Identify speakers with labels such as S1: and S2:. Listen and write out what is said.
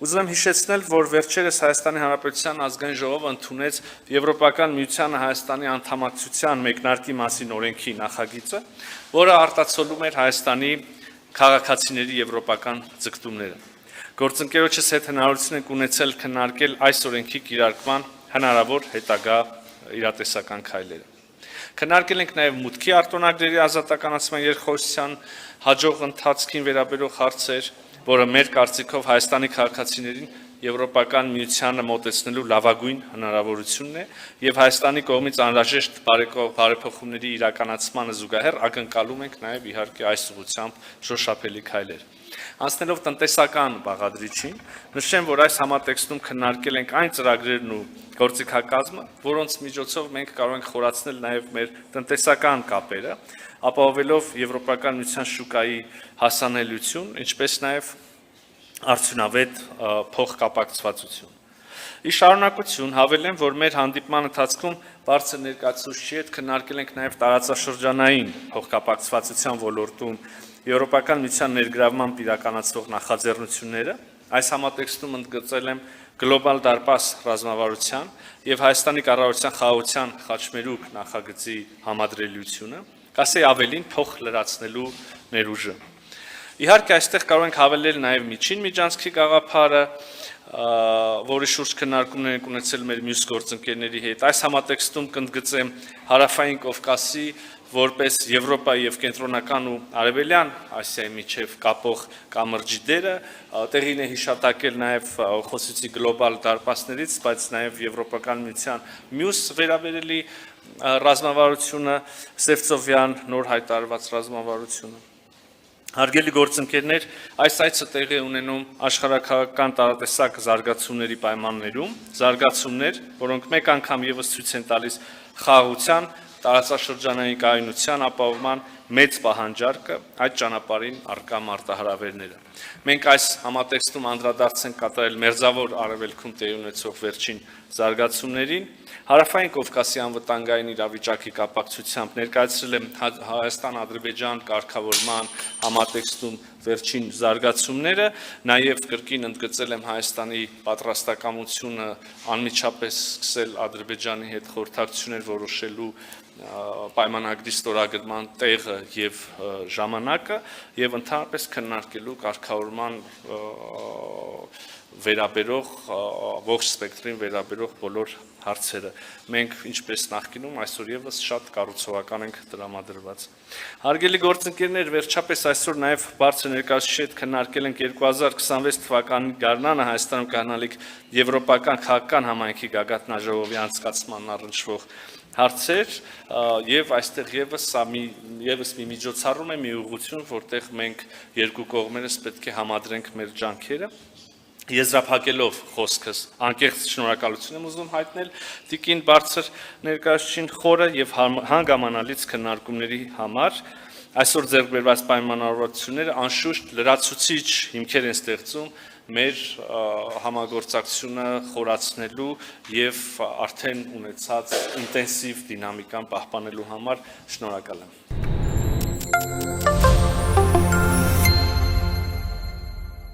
S1: Ուզում եմ հիշեցնել, որ վերջերս Հայաստանի Հանրապետության ազգային ժողովը ընդունեց Եվրոպական միությանը Հայաստանի անդամակցության մեկնարկի մասին օրենքի նախագիծը, որը արտացոլում էր Հայաստանի քաղաքացիների եվրոպական ձգտումները։ Գործընկերոջս հետ հնարավորություն ենք ունեցել քննարկել այս օրենքի կիրարկման հնարավոր հետագա իրատեսական քայլերը։ Քննարկել ենք նաև մուտքի արտոնագրերի ազատականացման երկխոսության հաջող ընթացքին վերաբերող հարցեր, որը մեր կարծիքով Հայաստանի քաղաքացիներին Եվրոպական միությանը մոտեցնելու լավագույն հնարավորությունն է եւ Հայաստանի կողմից անհրաժեշտ բարեփոխումների իրականացմանը զուգահեռ ակնկալում ենք նաև իհարկե այս ուղղությամբ շոշափելի քայլեր։ Անցնելով տնտեսական բաղադրիչին, նշեմ, որ այս համատեքստում քննարկել ենք այն ծրագրերն ու գործիքակազմը, որոնց միջոցով մենք կարող ենք խորացնել նաև մեր տնտեսական կապերը, ապահովելով Եվրոպական միության շուկայի հասանելիություն, ինչպես նաև արդյունավետ փոխկապակցվածություն։ Ի շարունակություն հավելեմ, որ մեր հանդիպման ընթացքում բարձր ներկայացուցչի հետ քննարկել ենք նաև տարածաշրջանային փոխկապակցվածության ոլորտում Եվրոպական միության ներգրավմամբ իրականացվող նախաձեռնությունները, այս համատեքստում ընդգծել եմ գլոբալ դարպաս ռազմավարության եւ Հայաստանի կառավարության խաղաղության խաչմերուկ նախագծի համադրելիությունը, կասեի ավելին փոխ լրացնելու ներուժը։ Իհարկե այստեղ կարող ենք հավելել նաև միջին միջանցքի գաղափարը, որի շուրջ քննարկումներ ենք ունեցել մեր մյուս գործընկերների հետ։ Այս համատեքստում կընդգծեմ Հարավային Կովկասի որպես Եվրոպայի եւ կենտրոնական ու արևելյան Ասիայի միջև կապող կամրջի դերը, տեղին է հիշատակել նաև խոսեցի գլոբալ դարպասներից, բայց նաև Եվրոպական միության մյուս վերաբերելի ռազմավարությունը, Սևծովյան նոր հայտարարված ռազմավարությունը։ Հարգելի գործընկերներ, այս այցը տեղի ունենում աշխարհաքաղաքական տարատեսակ զարգացումների պայմաններում, զարգացումներ, որոնք մեկ անգամ եւս ցույց են տալիս խաղաղության, տարածաշրջանային կայունության ապահովման մեծ պահանջարկը, այդ ճանապարհին առկա մարտահրավերները։ Մենք այս համատեքստում անդրադարձ ենք կատարել մերձավոր արևելքում տեղի ունեցող վերջին զարգացումներին, Հարավային Կովկասի անվտանգային իրավիճակի կապակցությամբ ներկայացրել եմ Հայաստան-Ադրբեջան կարգավորման համատեքստում վերջին զարգացումները, նաև կրկին ընդգծել եմ Հայաստանի պատրաստակամությունը անմիջապես սկսել Ադրբեջանի հետ խորհրդակցություններ որոշելու պայմանագրի ստորագրման տեղը եւ ժամանակը եւ ընդհանրապես քննարկելու կարգավորման վերաբերող ողջ սպեկտրին վերաբերող բոլոր հարցերը։ Մենք ինչպես նախկինում այսօր եւս շատ կառուցողական ենք տրամադրված։ Հարգելի գործընկերներ, վերջապես այսօր նաև բարձր ներկայացուցիչի հետ քննարկել ենք 2026 թվականի գարնանը Հայաստանում կայանալիք Եվրոպական քաղաքական համայնքի գագաթնաժողովի անցկացման առնչվող հարցեր եւ այստեղ եւս մի միջոցառում է, մի ուղղություն, որտեղ մենք երկու կողմերս պետք է համադրենք մեր ջանքերը։ Եզրափակելով խոսքս անկեղծ շնորհակալություն եմ ուզում հայտնել տիկին բարձր ներկայացուցիչին խորը եւ հանգամանալից քննարկումների համար։ Այսօր ձեռք բերված պայմանավորվածությունները անշուշտ լրացուցիչ հիմքեր են ստեղծում մեր համագործակցությունը խորացնելու եւ արդեն ունեցած ինտենսիվ դինամիկան պահպանելու համար։ Շնորհակալ եմ։